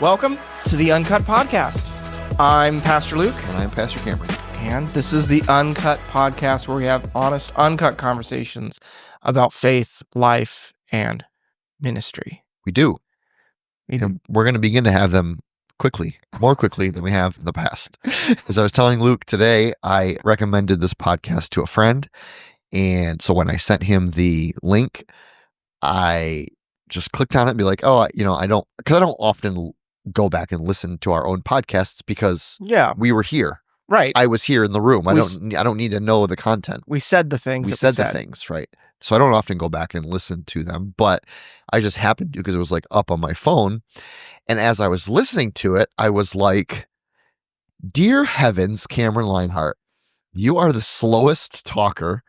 Welcome to the Uncut Podcast. I'm Pastor Luke. And I'm Pastor Cameron. And this is the Uncut Podcast, where we have honest, uncut conversations about faith, life, and ministry. We do. And we're going to begin to have them quickly, more quickly than we have in the past. As I was telling Luke today, I recommended this podcast to a friend. And so when I sent him the link, I just clicked on it and be like, I don't often go back and listen to our own podcasts because we were here. Right. I was here in the room. I don't need to know the content. We said the things. We said the things, right? So I don't often go back and listen to them, but I just happened to because it was like up on my phone. And as I was listening to it, I was like, dear heavens, Cameron Linehart, you are the slowest talker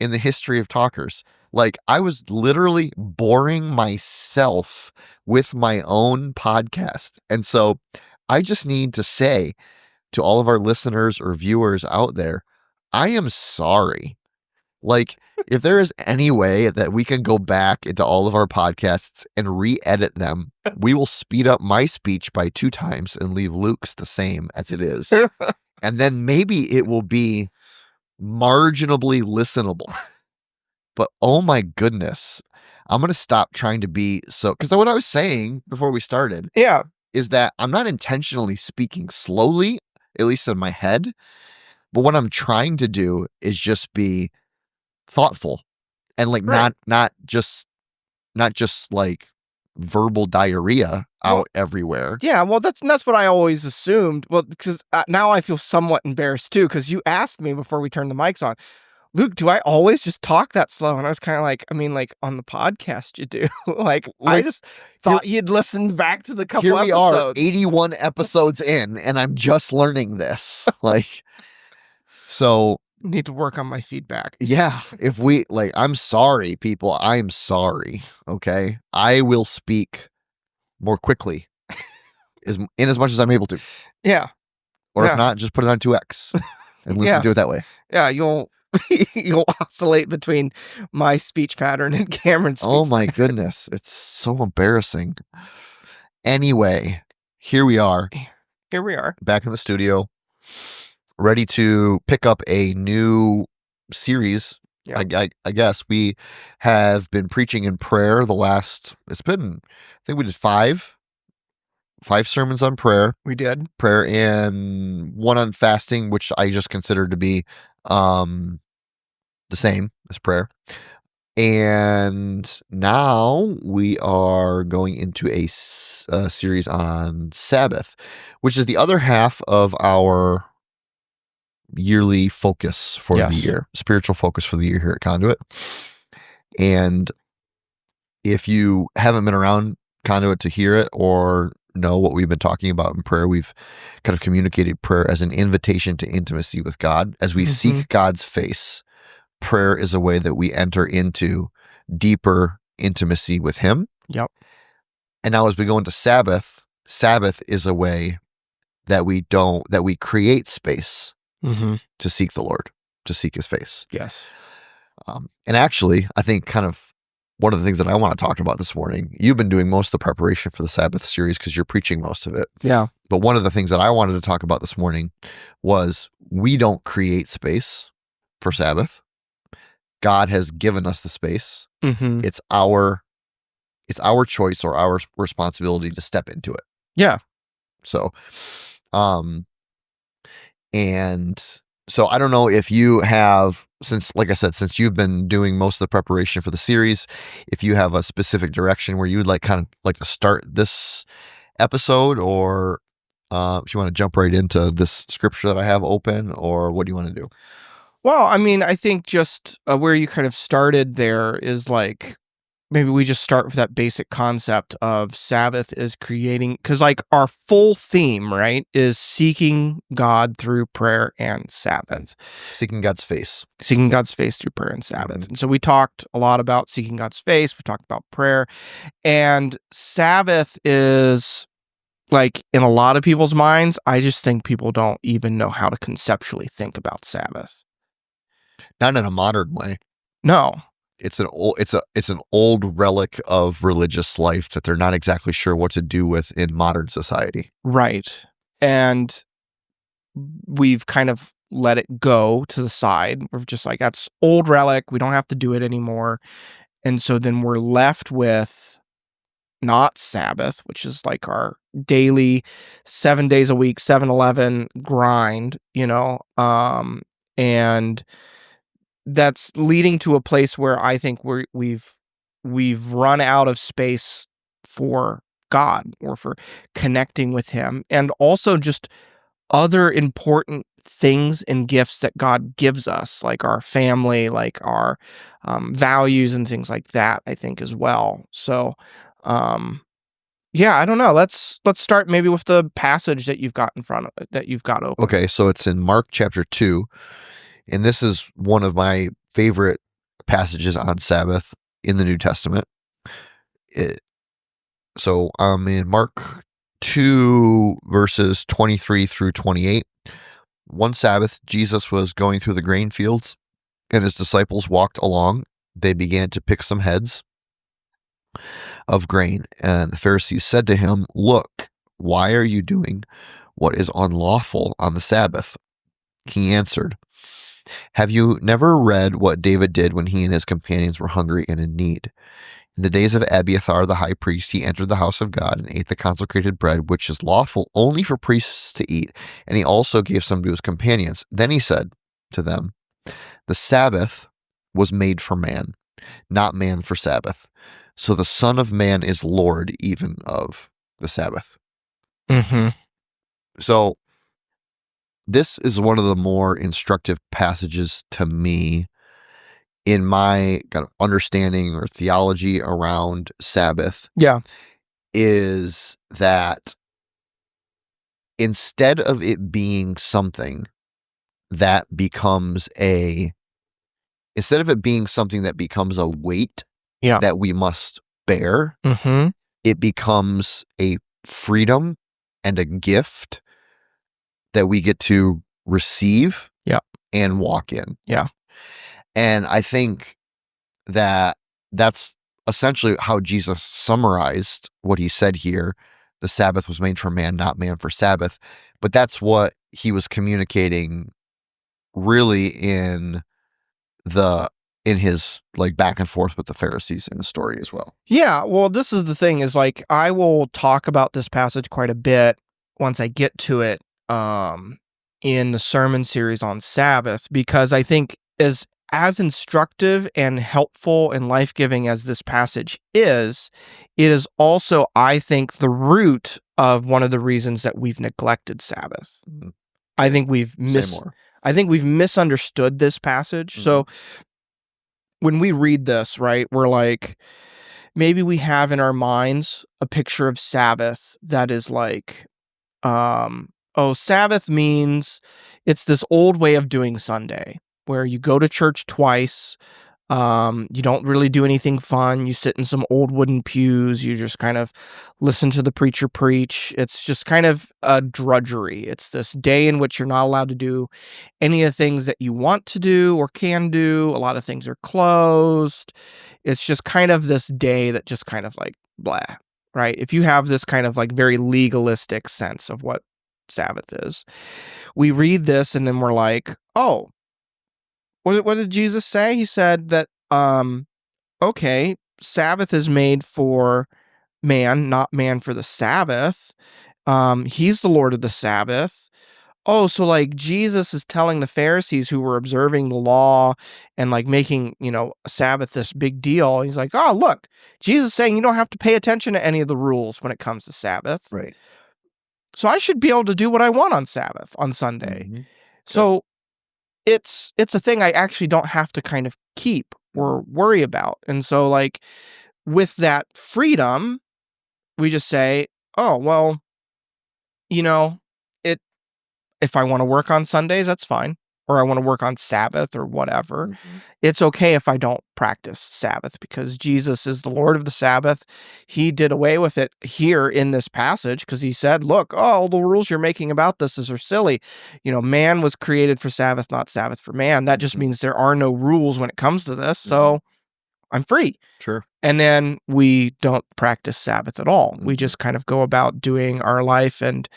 in the history of talkers. Like, I was literally boring myself with my own podcast. And so I just need to say to all of our listeners or viewers out there, I am sorry. Like, if there is any way that we can go back into all of our podcasts and re-edit them, we will speed up my speech by 2 times and leave Luke's the same as it is. And then maybe it will be marginally listenable. But oh my goodness, I'm going to stop trying to be so, because what I was saying before we started is that I'm not intentionally speaking slowly, at least in my head, but what I'm trying to do is just be thoughtful and like not just like verbal diarrhea out everywhere. Yeah, well, that's what I always assumed. Well, because now I feel somewhat embarrassed too, because you asked me before we turned the mics on, Luke, do I always just talk that slow? And I was kind of like, on the podcast you do. I just thought you'd listened back to the couple episodes. Here we are, 81 episodes in, and I'm just learning this. So need to work on my feedback. Yeah, I'm sorry, people. I'm sorry. Okay, I will speak more quickly, as much as I'm able to. Yeah. Or if not, just put it on 2x and listen to it that way. Yeah, you'll oscillate between my speech pattern and Cameron's speech Oh my goodness, it's so embarrassing. Anyway, here we are. Back in the studio, ready to pick up a new series. Yeah. I guess we have been preaching in prayer I think we did 5 sermons on prayer. We did. Prayer and 1 on fasting, which I just consider to be the same as prayer. And now we are going into a series on Sabbath, which is the other half of our yearly focus for the year, spiritual focus for the year here at Conduit. And if you haven't been around Conduit to hear it or know what we've been talking about in prayer, we've kind of communicated prayer as an invitation to intimacy with God. As we seek God's face, prayer is a way that we enter into deeper intimacy with Him. Yep. And now as we go into Sabbath is a way that we create space to seek the Lord, to seek His face. Yes. And actually, I think kind of one of the things that I want to talk about this morning, you've been doing most of the preparation for the Sabbath series because you're preaching most of it. Yeah. But one of the things that I wanted to talk about this morning was we don't create space for Sabbath. God has given us the space. It's our choice or our responsibility to step into it. Yeah. So, so I don't know if you have, since you've been doing most of the preparation for the series, if you have a specific direction where you'd like to start this episode, or if you want to jump right into this scripture that I have open, or what do you want to do? Well, I think just where you kind of started there is maybe we just start with that basic concept of Sabbath is creating, because our full theme, right, is seeking God through prayer and Sabbath. Seeking God's face. Seeking God's face through prayer and Sabbath. And so we talked a lot about seeking God's face. We talked about prayer. And Sabbath is, in a lot of people's minds, I just think people don't even know how to conceptually think about Sabbath. Not in a modern way. No. it's an old relic of religious life that they're not exactly sure what to do with in modern society. Right. And we've kind of let it go to the side. We're just like, that's old relic. We don't have to do it anymore. And so then we're left with not Sabbath, which is like our daily 7 days a week, 7-Eleven grind, and that's leading to a place where I think we've run out of space for God or for connecting with him, and also just other important things and gifts that God gives us, like our family, like our values and things like that, I think as well. So, yeah, I don't know. Let's start maybe with the passage that you've got that you've got open. Okay, so it's in Mark chapter 2, and this is one of my favorite passages on Sabbath in the New Testament. So in Mark 2, verses 23 through 28, one Sabbath, Jesus was going through the grain fields, and his disciples walked along. They began to pick some heads of grain, and the Pharisees said to him, "Look, why are you doing what is unlawful on the Sabbath?" He answered, "Have you never read what David did when he and his companions were hungry and in need? In the days of Abiathar the high priest, he entered the house of God and ate the consecrated bread, which is lawful only for priests to eat, and he also gave some to his companions. Then he said to them, 'The Sabbath was made for man, not man for Sabbath. So the Son of Man is Lord even of the Sabbath.'" Mm-hmm. So this is one of the more instructive passages to me in my kind of understanding or theology around Sabbath. Yeah. Is that instead of it being something that becomes a weight Yeah. that we must bear, Mm-hmm. it becomes a freedom and a gift that we get to receive Yeah. and walk in. Yeah. And I think that that's essentially how Jesus summarized what he said here. The Sabbath was made for man, not man for Sabbath. But that's what he was communicating really in his like back and forth with the Pharisees in the story as well. Yeah, well, this is the thing is like I will talk about this passage quite a bit once I get to it in the sermon series on Sabbath, because I think as instructive and helpful and life-giving as this passage is, it is also, I think, the root of one of the reasons that we've neglected Sabbath. Mm-hmm. I think we've misunderstood this passage. Mm-hmm. So when we read this, right, we're like, maybe we have in our minds a picture of Sabbath that is like, Sabbath means it's this old way of doing Sunday where you go to church twice. You don't really do anything fun. You sit in some old wooden pews. You just kind of listen to the preacher preach. It's just kind of a drudgery. It's this day in which you're not allowed to do any of the things that you want to do or can do. A lot of things are closed. It's just kind of this day that just kind of like blah, right? If you have this kind of like very legalistic sense of what Sabbath is, we read this and then we're like, oh, what did Jesus say? He said that, okay, Sabbath is made for man, not man for the Sabbath. He's the Lord of the Sabbath. Oh, so like Jesus is telling the Pharisees who were observing the law and like making, Sabbath this big deal. He's like, oh, look, Jesus is saying you don't have to pay attention to any of the rules when it comes to Sabbath. Right. So I should be able to do what I want on Sabbath, on Sunday. Mm-hmm. So it's a thing I actually don't have to kind of keep or worry about. And so like with that freedom, we just say, oh, well, it if I want to work on Sundays, that's fine. Or I want to work on Sabbath or whatever. Mm-hmm. It's okay if I don't practice Sabbath because Jesus is the Lord of the Sabbath. He did away with it here in this passage because he said, look, all the rules you're making about this are silly. Man was created for Sabbath, not Sabbath for man. That just means there are no rules when it comes to this. So I'm free. Sure. And then we don't practice Sabbath at all. We Mhm. just kind of go about doing our life, and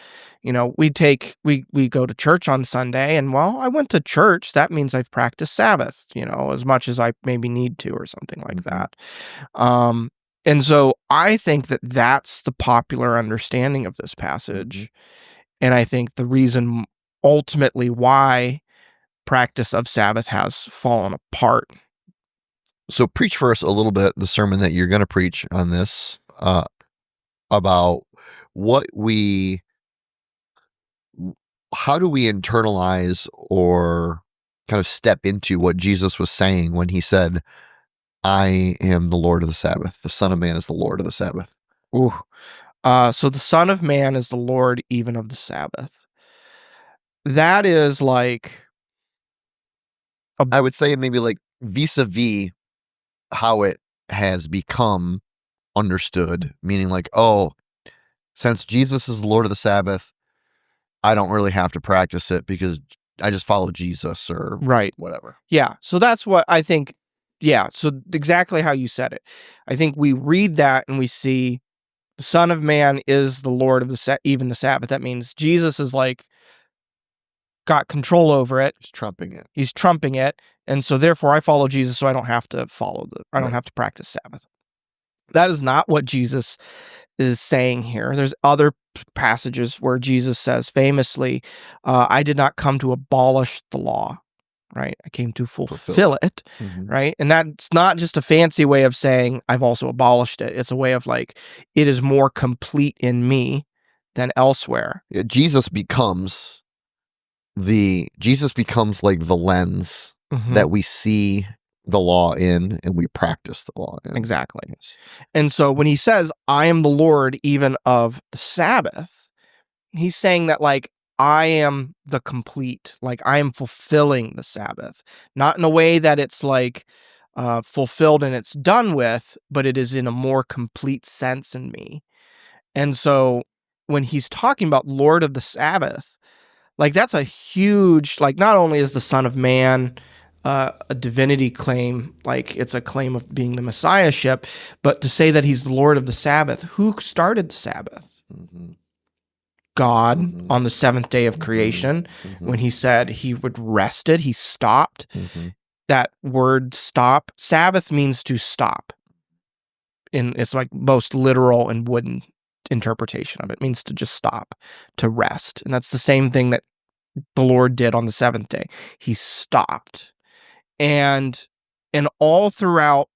we go to church on Sunday, and well, I went to church, that means I've practiced Sabbath, as much as I maybe need to or something like Mhm. that. Um and so I think that that's the popular understanding of this passage. And I think the reason ultimately why practice of Sabbath has fallen apart. So preach for us a little bit the sermon that you're going to preach on this, about what how do we internalize or kind of step into what Jesus was saying when he said, I am the Lord of the Sabbath. The Son of Man is the Lord of the Sabbath. Ooh. So the Son of Man is the Lord even of the Sabbath. That is like a I would say maybe like vis-a-vis how it has become understood, meaning like, oh, since Jesus is the Lord of the Sabbath, I don't really have to practice it because I just follow Jesus or right. whatever. Yeah. So that's what I think. Yeah. So exactly how you said it. I think we read that and we see the Son of Man is the Lord of even the Sabbath. That means Jesus is like got control over it. He's trumping it. He's trumping it. And so therefore I follow Jesus, so I don't have to I don't Right. have to practice Sabbath. That is not what Jesus is saying here. There's other passages where Jesus says famously, I did not come to abolish the law, right? I came to fulfill it, Mhm. right? And that's not just a fancy way of saying I've also abolished it. It's a way of like, it is more complete in me than elsewhere. Yeah, Jesus becomes like the lens that we see the law in and we practice the law in. Exactly. Yes. And so when he says, I am the Lord even of the Sabbath, he's saying that like, I am the complete, like I am fulfilling the Sabbath, not in a way that it's like fulfilled and it's done with, but it is in a more complete sense in me. And so when he's talking about Lord of the Sabbath, like that's a huge, like not only is the Son of Man a divinity claim, like it's a claim of being the Messiahship, but to say that he's the Lord of the Sabbath, who started the Sabbath? God on the seventh day of creation, when he said he would rested, he stopped. That word stop, Sabbath means to stop. It's like most literal and wooden interpretation of it. It means to just stop, to rest. And that's the same thing that the Lord did on the seventh day. He stopped. And all throughout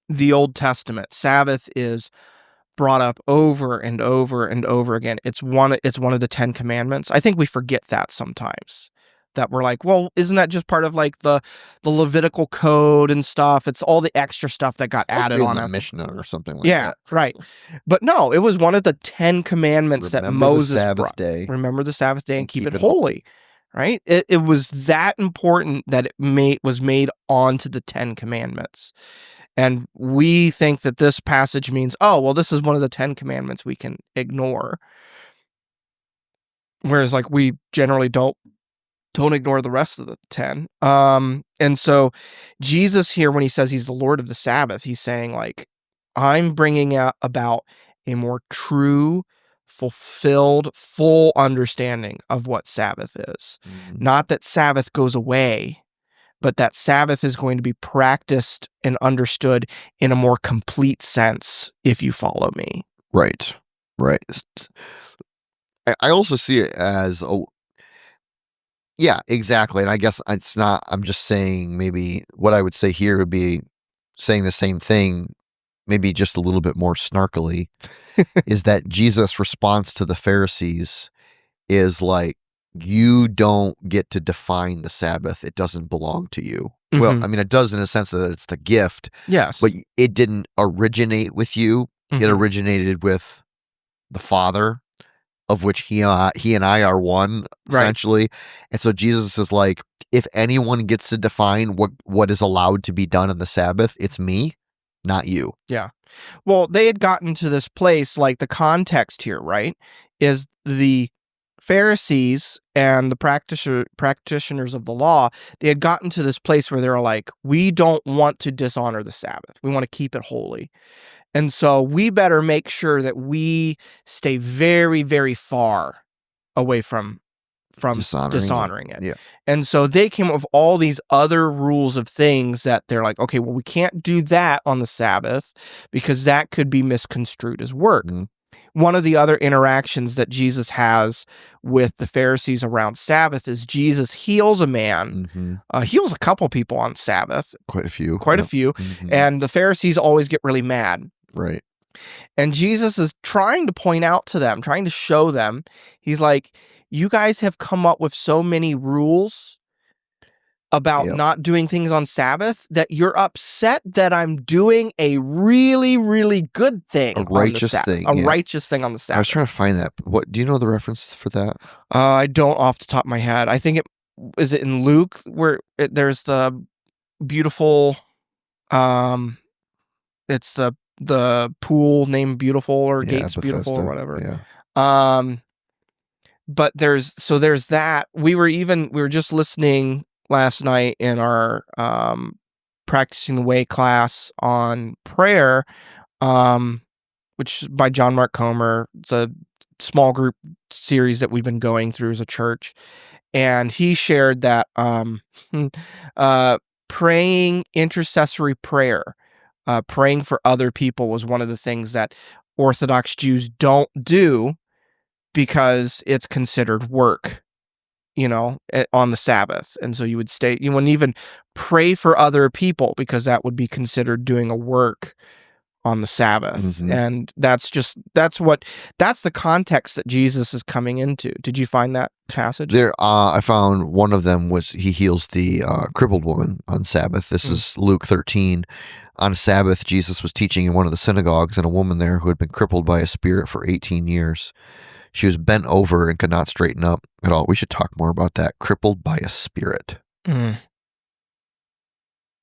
the Old Testament, Sabbath is brought up over and over and over again. It's one of the 10 commandments. I think we forget that sometimes. That we're like, well, isn't that just part of like the Levitical code and stuff? It's all the extra stuff that got added on the it. Mishnah or something like Yeah, that. right. But no, it was one of the 10 commandments that Remember the Moses Sabbath brought. day Remember the Sabbath day and keep it holy. Right? It was that important that it was made onto the 10 commandments. And we think that this passage means, oh, well, this is one of the 10 commandments we can ignore. Whereas like we generally don't ignore the rest of the 10. And so Jesus here, when he says he's the Lord of the Sabbath, he's saying like, I'm bringing out about a more true, fulfilled, full understanding of what Sabbath is. Not that Sabbath goes away, but that Sabbath is going to be practiced and understood in a more complete sense if you follow me. Right. I also see it as yeah, exactly. And I guess it's not, I'm just saying maybe what I would say here would be saying the same thing, maybe just a little bit more snarkily, is that Jesus' response to the Pharisees is like, you don't get to define the Sabbath. It doesn't belong to you. Well, I mean, it does in a sense that it's the gift. Yes. But it didn't originate with you. It originated with the Father, of which he and I are one, essentially. Right. And so Jesus is like, if anyone gets to define what is allowed to be done on the Sabbath, it's me, not you. Yeah. Well, they had gotten to this place, like the context here, right, is the Pharisees and the practitioners of the law, they had gotten to this place where they were like, we don't want to dishonor the Sabbath. We want to keep it holy. And so we better make sure that we stay very, very far away from dishonoring it. Yeah. And so they came up with all these other rules of things that they're like, okay, well, we can't do that on the Sabbath because that could be misconstrued as work. Mhm. One of the other interactions that Jesus has with the Pharisees around Sabbath is Jesus heals a man, heals a couple people on Sabbath, Quite a few. quite a Yep. few, Mhm. and the Pharisees always get really mad. Right. And Jesus is trying to point out to them, trying to show them, he's like, you guys have come up with so many rules about Yep. not doing things on Sabbath that you're upset that I'm doing a really, really good thing A on the righteous Sabbath. thing, A yeah. righteous thing on the I was Sabbath. trying to find that. What do you know the reference for that? I don't off the top of my head. I think is it in Luke where there's the beautiful, it's the pool named Beautiful or Yeah, Gates Beautiful or Bethesda. whatever. Yeah. But there's that. We were just listening last night in our practicing the way class on prayer, which is by John Mark Comer. It's a small group series that we've been going through as a church. And he shared that praying intercessory prayer, praying for other people was one of the things that Orthodox Jews don't do because it's considered work, on the Sabbath. And so you wouldn't even pray for other people because that would be considered doing a work on the Sabbath. Mhm. And that's the context that Jesus is coming into. Did you find that passage? There, I found one of them was he heals the crippled woman on Sabbath. This is Luke 13. On Sabbath, Jesus was teaching in one of the synagogues, and a woman there who had been crippled by a spirit for 18 years. She was bent over and could not straighten up at all. We should talk more about that. Crippled by a spirit. I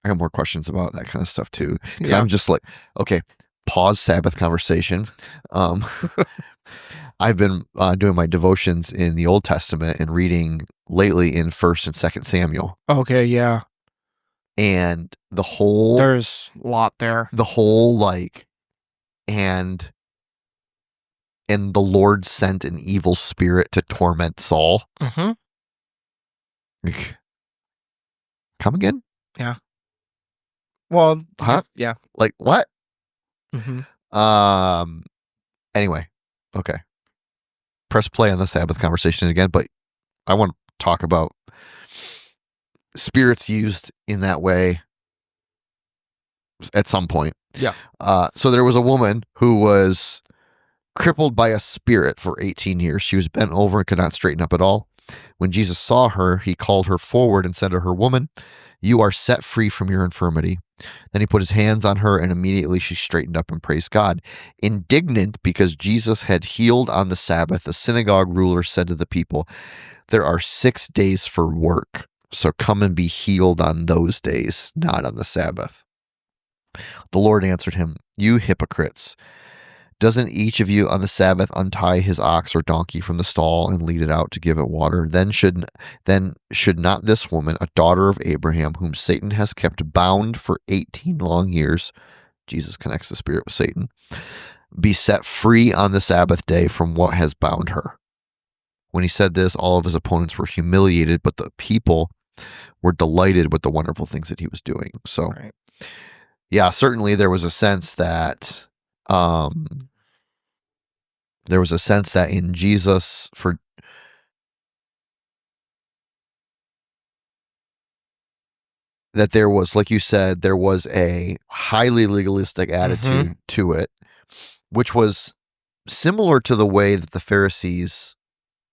got more questions about that kind of stuff too. Because I'm just like, okay, pause Sabbath conversation. I've been doing my devotions in the Old Testament and reading lately in 1st and 2nd Samuel. Okay, yeah. And there's a lot there. The whole like, and the Lord sent an evil spirit to torment Saul. Mm-hmm. Like, come again? Yeah. Well, huh? Yeah. Like what? Mm-hmm. Anyway, okay. Press play on the Sabbath conversation again, but I want to talk about spirits used in that way at some point. Yeah. So there was a woman who was crippled by a spirit for 18 years. She was bent over and could not straighten up at all. When Jesus saw her, he called her forward and said to her, "Woman, you are set free from your infirmity." Then he put his hands on her, and immediately she straightened up and praised God. Indignant because Jesus had healed on the Sabbath, the synagogue ruler said to the people, "There are 6 days for work, so come and be healed on those days, not on the Sabbath." The Lord answered him, "You hypocrites! Doesn't each of you on the Sabbath untie his ox or donkey from the stall and lead it out to give it water? Then should not this woman, a daughter of Abraham, whom Satan has kept bound for 18 long years," Jesus connects the spirit with Satan, "be set free on the Sabbath day from what has bound her?" When he said this, all of his opponents were humiliated, but the people were delighted with the wonderful things that he was doing. So, Right. Yeah, certainly there was a sense that in Jesus, that there was, like you said, there was a highly legalistic attitude to it, which was similar to the way that the Pharisees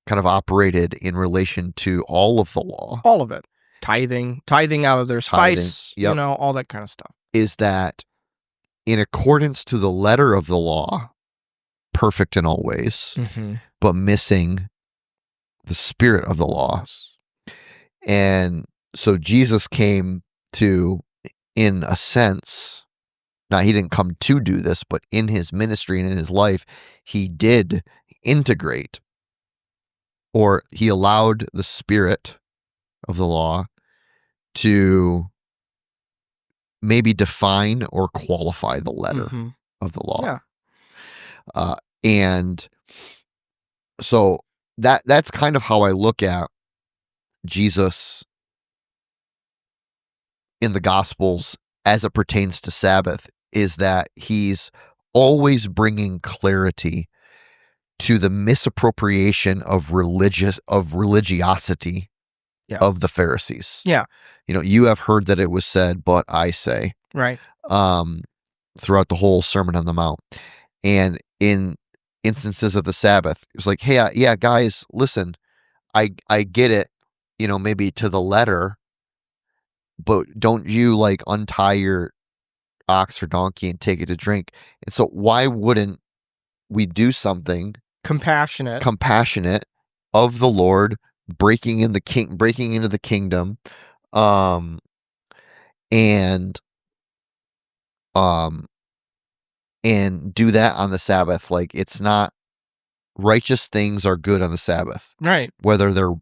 kind of operated in relation to all of the law. All of it. Tithing out of their spice, yep. All that kind of stuff. Is that in accordance to the letter of the law, perfect in all ways, but missing the spirit of the law. And so Jesus came to, in a sense, now he didn't come to do this, but in his ministry and in his life, he did integrate or he allowed the spirit of the law to maybe define or qualify the letter Mhm. of the law. Yeah. And so that's kind of how I look at Jesus in the Gospels as it pertains to Sabbath, is that he's always bringing clarity to the misappropriation of religiosity Yeah. of the Pharisees. Yeah. You have heard that it was said, but I say, Right. throughout the whole Sermon on the Mount. And in instances of the Sabbath, it's like, hey, yeah, guys, listen, I get it, maybe to the letter, but don't you like untie your ox or donkey and take it to drink? And so why wouldn't we do something compassionate of the Lord, breaking into the kingdom, um, and um, and do that on the Sabbath? Like, it's not, righteous things are good on the Sabbath, Right. whether they're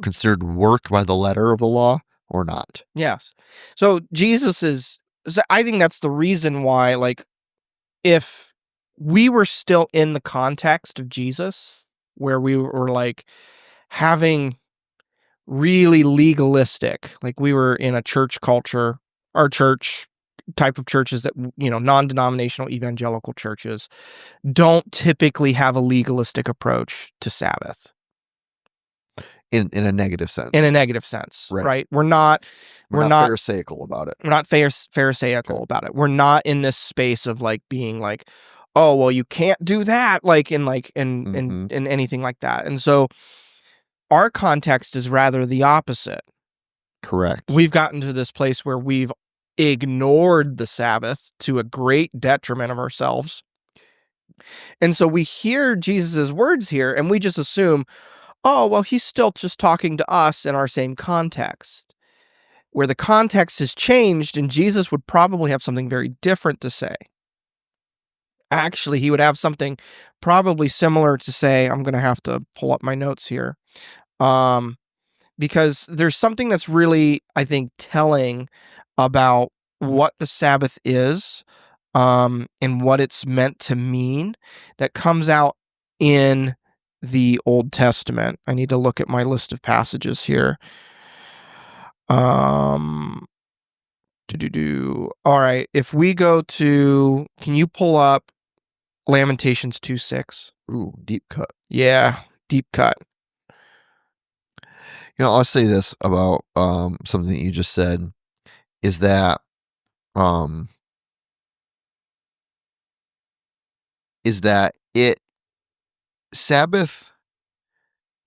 considered work by the letter of the law or not. Yes. So I think that's the reason why, like, if we were still in the context of Jesus, where we were like having really legalistic, like we were in a church culture, our church type of churches that, non-denominational evangelical churches don't typically have a legalistic approach to Sabbath. In a negative sense. In a negative sense, right? We're not pharisaical about it. We're not pharisaical about it. We're not in this space of like being like, oh, well, you can't do that, like in anything like that. And so our context is rather the opposite. Correct. We've gotten to this place where we've ignored the Sabbath to a great detriment of ourselves. And so we hear Jesus's words here and we just assume, oh, well, he's still just talking to us in our same context, where the context has changed and Jesus would probably have something very different to say. Actually, he would have something probably similar to say. I'm going to have to pull up my notes here. Because there's something that's really, I think, telling about what the Sabbath is, and what it's meant to mean, that comes out in the Old Testament. I need to look at my list of passages here. All right. If we go to, can you pull up Lamentations 2:6? Ooh, deep cut. Yeah, deep cut. I'll say this about something that you just said, is that Sabbath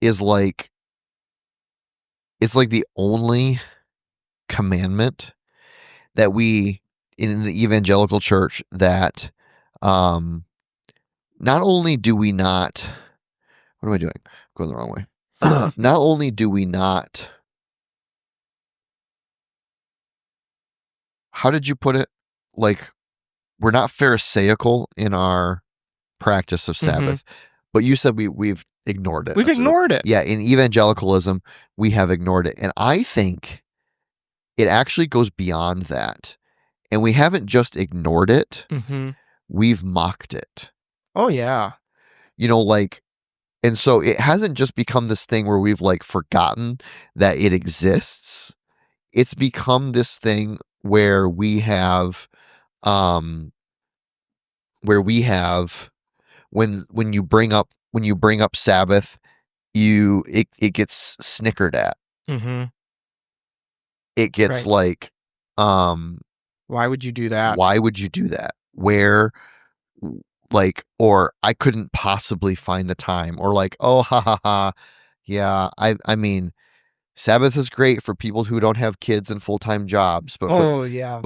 is like, it's like the only commandment that we in the evangelical church that not only do we not, what am I doing? I'm going the wrong way. Not only do we not, how did you put it? Like, we're not pharisaical in our practice of Sabbath, but you said we've ignored it. We've ignored it. Yeah, in evangelicalism, we have ignored it. And I think it actually goes beyond that. And we haven't just ignored it, we've mocked it. Oh, yeah. And so it hasn't just become this thing where we've like forgotten that it exists. It's become this thing where we have when you bring up Sabbath, it gets snickered at. It gets like, why would you do that? Why would you do that? Where, like, or I couldn't possibly find the time, or like, oh, ha ha ha, yeah. I mean, Sabbath is great for people who don't have kids and full-time jobs, but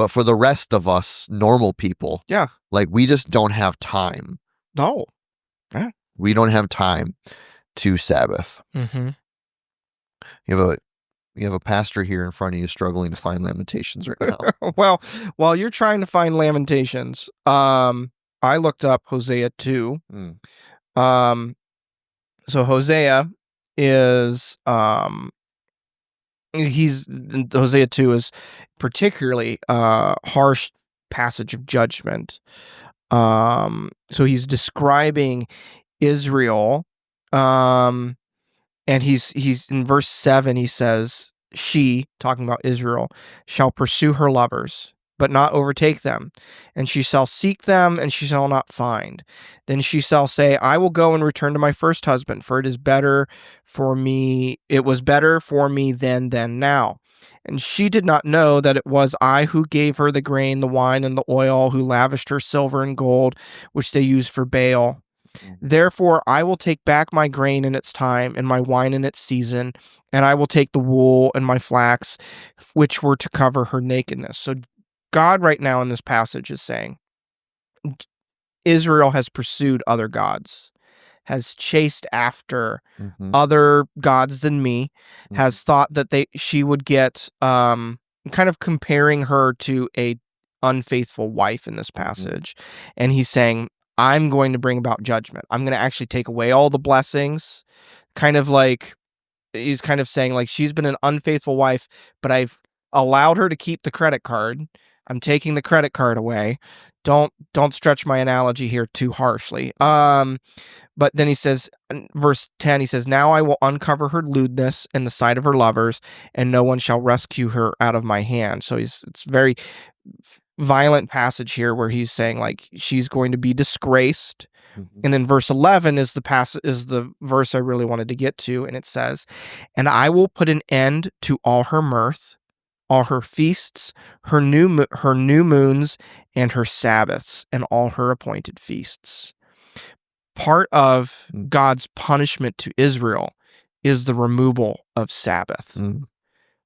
for the rest of us normal people, like, we just don't have time. No. Yeah. We don't have time to Sabbath. You have a pastor here in front of you struggling to find Lamentations right now. Well, while you're trying to find Lamentations, I looked up Hosea 2. So Hosea is Hosea 2 is particularly harsh passage of judgment. So he's describing Israel, and he's in verse 7, he says, she, talking about Israel, shall pursue her lovers, but not overtake them, and she shall seek them, and she shall not find. Then she shall say, I will go and return to my first husband, for it was better for me then than now. And she did not know that it was I who gave her the grain, the wine, and the oil, who lavished her silver and gold, which they used for Baal. Therefore, I will take back my grain in its time, and my wine in its season, and I will take the wool and my flax, which were to cover her nakedness. So God right now in this passage is saying, Israel has pursued other gods, has chased after other gods than me, has thought that she would get, kind of comparing her to a unfaithful wife in this passage. And he's saying, I'm going to bring about judgment. I'm going to actually take away all the blessings. Kind of like, he's kind of saying, like, she's been an unfaithful wife, but I've allowed her to keep the credit card. I'm taking the credit card away. Don't stretch my analogy here too harshly. But then he says, in verse 10, he says, now I will uncover her lewdness in the sight of her lovers, and no one shall rescue her out of my hand. So it's very violent passage here where he's saying, like, she's going to be disgraced. And in verse 11 is the verse I really wanted to get to, and it says, and I will put an end to all her mirth, all her feasts, her new moons, and her Sabbaths, and all her appointed feasts. Part of God's punishment to Israel is the removal of Sabbath. I'm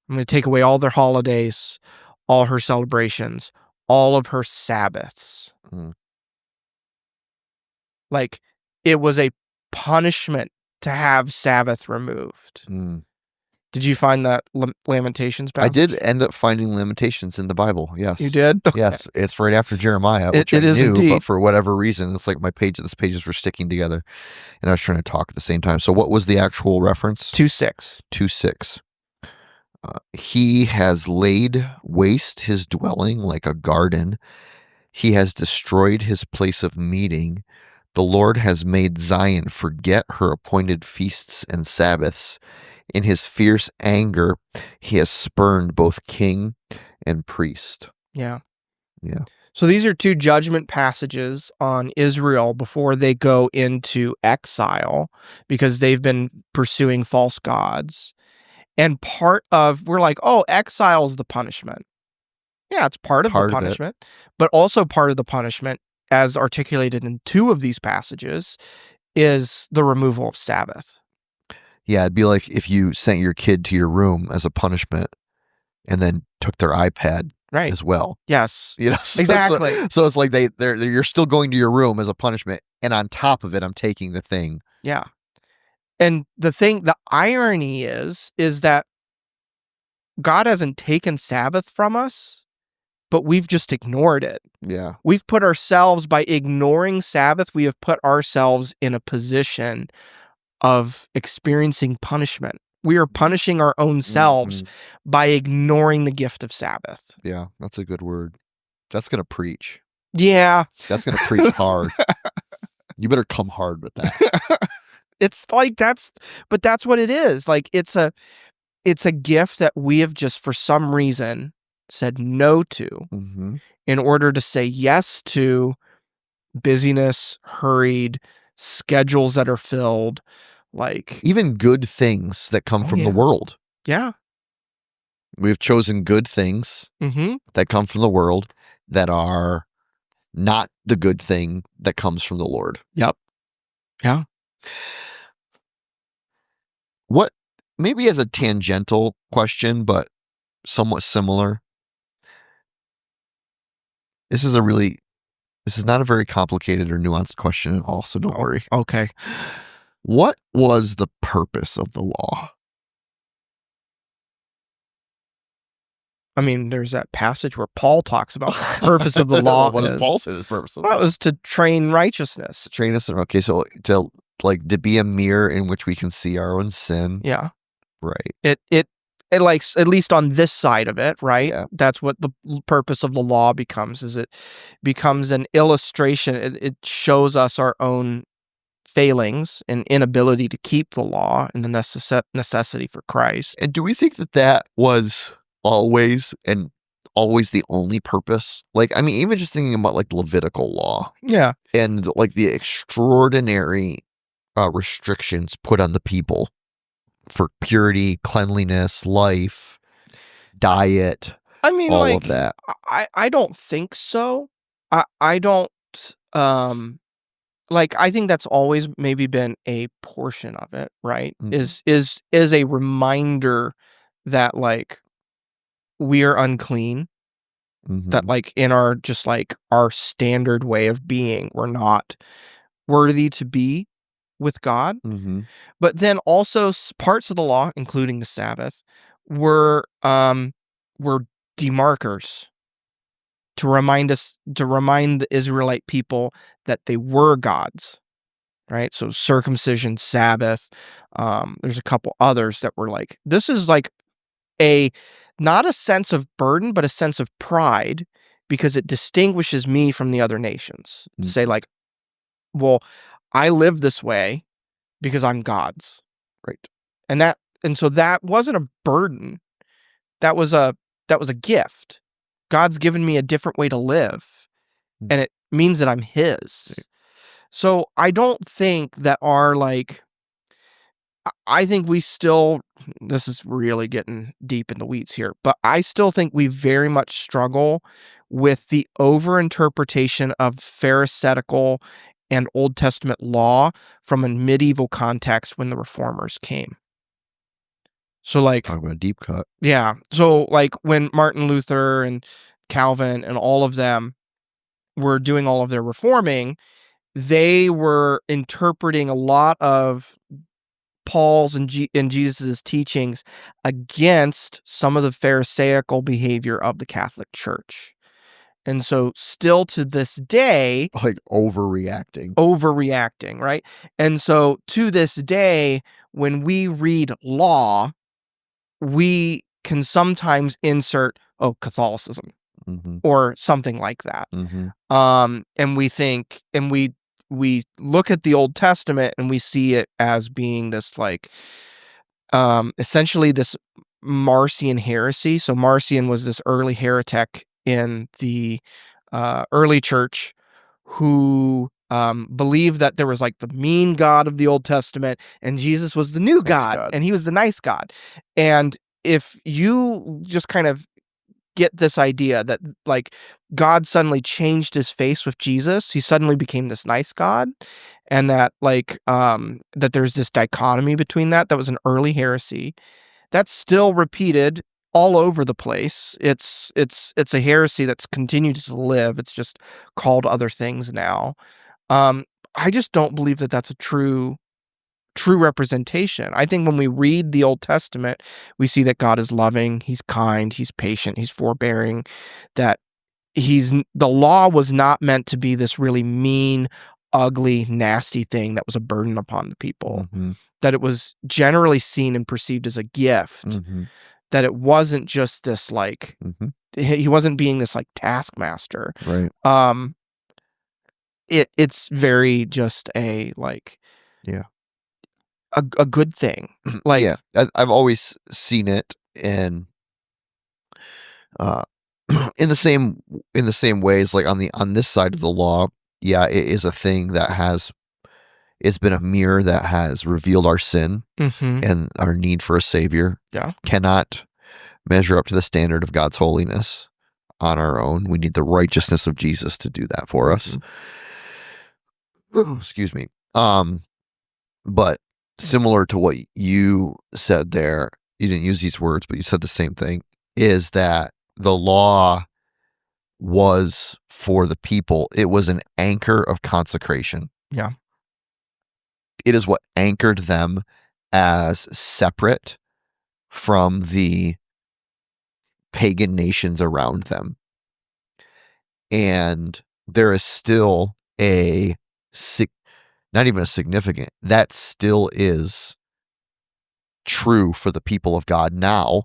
going to take away all their holidays, all her celebrations, all of her Sabbaths. Like, it was a punishment to have Sabbath removed. Did you find that Lamentations passage? I did end up finding Lamentations in the Bible, yes. You did? Okay. Yes, it's right after Jeremiah, which I knew, indeed. But for whatever reason, it's like these pages were sticking together, and I was trying to talk at the same time. So what was the actual reference? 2:6. 2:6. He has laid waste his dwelling like a garden. He has destroyed his place of meeting. The Lord has made Zion forget her appointed feasts and Sabbaths. In his fierce anger, he has spurned both king and priest. Yeah. Yeah. So these are two judgment passages on Israel before they go into exile because they've been pursuing false gods. And we're like, oh, exile is the punishment. Yeah, it's part of the punishment, but also part of the punishment, as articulated in two of these passages, is the removal of Sabbath. Yeah, it'd be like if you sent your kid to your room as a punishment and then took their iPad as well. Yes. You know, exactly. So it's like you're still going to your room as a punishment, and on top of it, I'm taking the thing. Yeah. And the irony is that God hasn't taken Sabbath from us, but we've just ignored it. Yeah. We've put ourselves, by ignoring Sabbath, we have put ourselves in a position of experiencing punishment. We are punishing our own selves by ignoring the gift of Sabbath. Yeah, that's a good word. That's going to preach. Yeah. That's going to preach hard. You better come hard with that. It's like that's what it is. Like, it's a gift that we have just, for some reason, said no to in order to say yes to busyness, hurried, schedules that are filled, like even good things that come from the world. Yeah. We've chosen good things that come from the world that are not the good thing that comes from the Lord. Yep. Yeah. What, maybe as a tangential question, but somewhat similar. This is not a very complicated or nuanced question at all, so don't worry. Okay. What was the purpose of the law? I mean, there's that passage where Paul talks about the purpose of the law. What does Paul say the purpose of the law? law? It was to train righteousness. Train us. Okay, so to like to be a mirror in which we can see our own sin. Yeah. Right. It like, at least on this side of it, right? Yeah. That's what the purpose of the law becomes, is it becomes an illustration. It shows us our own failings and inability to keep the law and the necessity for Christ. And do we think that that was always the only purpose? Like, I mean, even just thinking about like Levitical law Yeah. and like the extraordinary restrictions put on the people for purity, cleanliness, life, diet, I mean, all like, of that. I don't think so. I don't, um like, I think that's always maybe been a portion of it, right? Mhm. Is a reminder that, like, we're unclean, that, Mhm. like, in our just, like, our standard way of being, we're not worthy to be with God. Mhm. But then also parts of the law, including the Sabbath, were demarkers to remind the Israelite people that they were God's, right? So circumcision, Sabbath, there's a couple others that were like, this is like a not a sense of burden, but a sense of pride, because it distinguishes me from the other nations. To Mm. say like, well, I live this way because I'm God's. Right. And so that wasn't a burden. That was a gift. God's given me a different way to live, Mm. and it means that I'm his. Right. So I don't think that our like I think we still, this is really getting deep in the weeds here, but I still think we very much struggle with the overinterpretation of Pharisaical and Old Testament law from a medieval context when the reformers came. So like, Talk about a deep cut. yeah. So like when Martin Luther and Calvin and all of them were doing all of their reforming, they were interpreting a lot of Paul's and Jesus' teachings against some of the Pharisaical behavior of the Catholic Church. And so still to this day, Like overreacting. overreacting, right? And so to this day, when we read law, we can sometimes insert, oh, Catholicism Mhm. or something like that. Mhm. And we think, and we look at the Old Testament and we see it as being this like, essentially this Marcion heresy. So Marcion was this early heretic in the early church who believed that there was like the mean God of the Old Testament and Jesus was the new Nice God God. and he was the nice God. And if you just kind of get this idea that like God suddenly changed his face with Jesus, he suddenly became this nice God, and that like that there's this dichotomy between that was an early heresy that's still repeated all over the place. It's a heresy that's continued to live. It's just called other things now. Um I just don't believe that that's a true representation. I think when we read the Old Testament, we see that God is loving, he's kind, he's patient, he's forbearing, that the law was not meant to be this really mean, ugly, nasty thing that was a burden upon the people. Mhm. That it was generally seen and perceived as a gift. Mhm. That it wasn't just this like Mhm. he wasn't being this like taskmaster. Right. Um it's very just a like Yeah. a good thing. Like Yeah. I've always seen it uh in the same ways, like on this side of the law. Yeah, it is a thing that it's been a mirror that has revealed our sin mhm. and our need for a savior. Yeah. Cannot measure up to the standard of God's holiness on our own. We need the righteousness of Jesus to do that for us. Excuse me. But similar to what you said there, you didn't use these words, but you said the same thing, is that the law was for the people. It was an anchor of consecration. Yeah. It is what anchored them as separate from the pagan nations around them. And there is still a not even a significant, that still is true for the people of God now.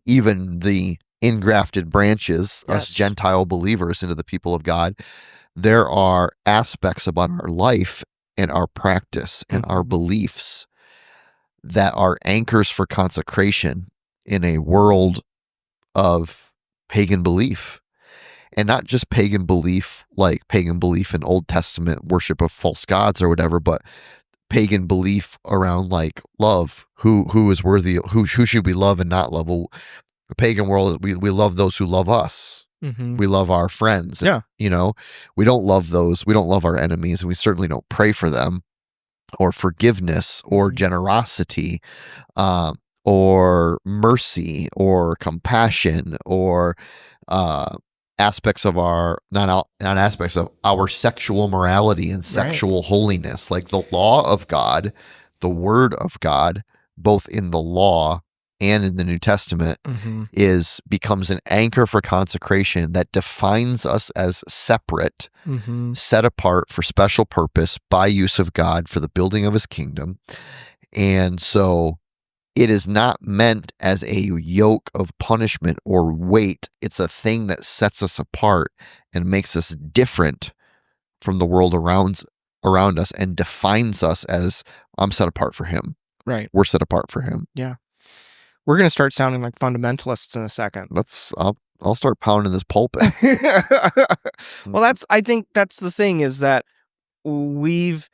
Even the engrafted branches, us Yes. Gentile believers into the people of God, there are aspects about our life and our practice and our beliefs that are anchors for consecration in a world of pagan belief. And not just pagan belief, like pagan belief in Old Testament worship of false gods or whatever, but pagan belief around like love, who is worthy, who should we love and not love. Well, the pagan world, we love those who love us. We love our friends. Yeah. You know, we don't love our enemies, and we certainly don't pray for them, or forgiveness, or generosity, or mercy, or compassion, or aspects of our not aspects of our sexual morality and sexual holiness, like the law of God, the word of God, both in the law and in the New Testament, becomes an anchor for consecration that defines us as separate, set apart for special purpose by use of God for the building of his kingdom. And so it is not meant as a yoke of punishment or weight. It's a thing that sets us apart and makes us different from the world around us, and defines us as, I'm set apart for him. Right. We're set apart for him. Yeah. We're going to start sounding like fundamentalists in a second. I'll start pounding this pulpit. Well, I think that's the thing, is that we've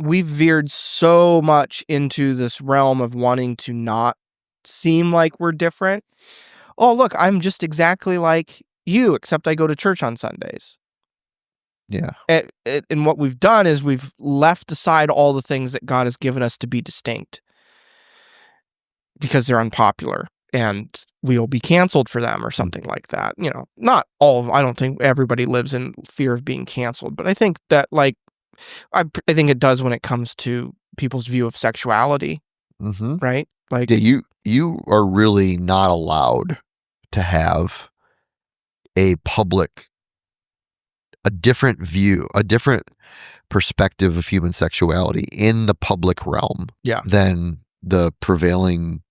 veered so much into this realm of wanting to not seem like we're different. Oh, look, I'm just exactly like you, except I go to church on Sundays. Yeah. And what we've done is we've left aside all the things that God has given us to be distinct, because they're unpopular and we'll be canceled for them or something like that. You know, not all, I don't think everybody lives in fear of being canceled, but I think that, like, I think it does when it comes to people's view of sexuality, right? Like, you are really not allowed to have a different view, a different perspective of human sexuality in the public realm than the prevailing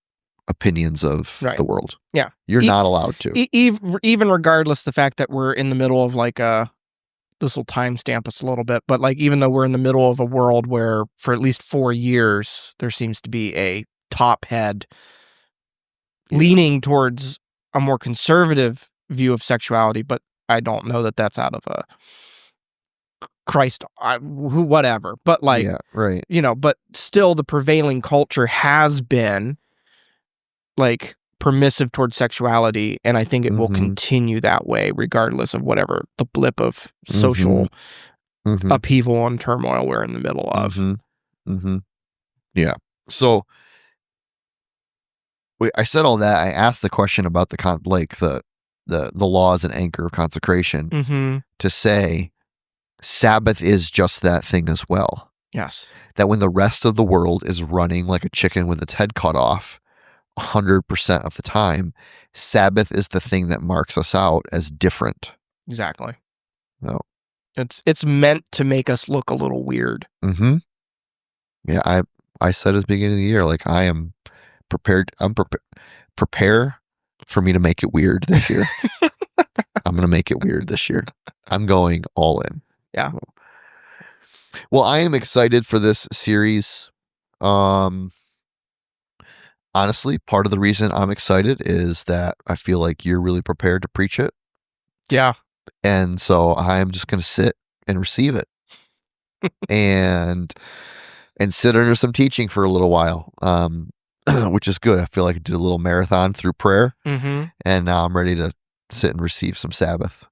opinions of the world. Yeah. You're not allowed to. Even regardless the fact that we're in the middle of like this will timestamp us a little bit, but like, even though we're in the middle of a world where for at least 4 years, there seems to be a top head leaning towards a more conservative view of sexuality, but I don't know that that's out of a whatever. But like, you know, but still the prevailing culture has been like permissive towards sexuality, and I think it will continue that way regardless of whatever the blip of social upheaval and turmoil we're in the middle of. Yeah. So I said all that. I asked the question about the law as an anchor of consecration, to say Sabbath is just that thing as well. Yes. That when the rest of the world is running like a chicken with its head cut off 100% of the time, Sabbath is the thing that marks us out as different. Exactly. No. It's meant to make us look a little weird. Yeah, I said at the beginning of the year, like, I am prepared. Prepare for me to make it weird this year. I'm going to make it weird this year. I'm going all in. Yeah. Well, I am excited for this series. Honestly, part of the reason I'm excited is that I feel like you're really prepared to preach it. Yeah. And so I am just going to sit and receive it and sit under some teaching for a little while, which is good. I feel like I did a little marathon through prayer, and now I'm ready to sit and receive some Sabbath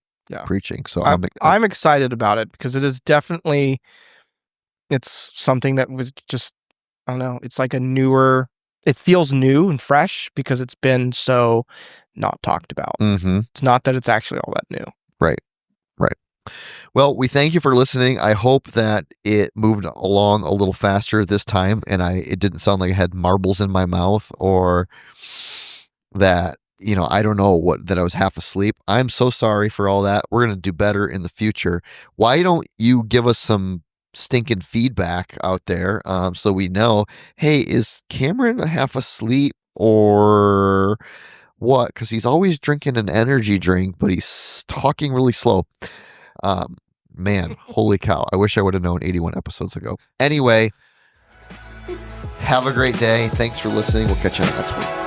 preaching. So I'm excited about it, because it is definitely, it's something that was just, I don't know, it's like it feels new and fresh because it's been so not talked about. It's not that it's actually all that new. Right. Well, we thank you for listening. I hope that it moved along a little faster this time, and it didn't sound like I had marbles in my mouth, or that, I don't know, that I was half asleep. I'm so sorry for all that. We're going to do better in the future. Why don't you give us some stinking feedback out there, so we know, hey, is Cameron half asleep or what? Because he's always drinking an energy drink, but he's talking really slow. Man, holy cow. I wish I would have known 81 episodes ago. Anyway, have a great day. Thanks for listening. We'll catch you on the next one.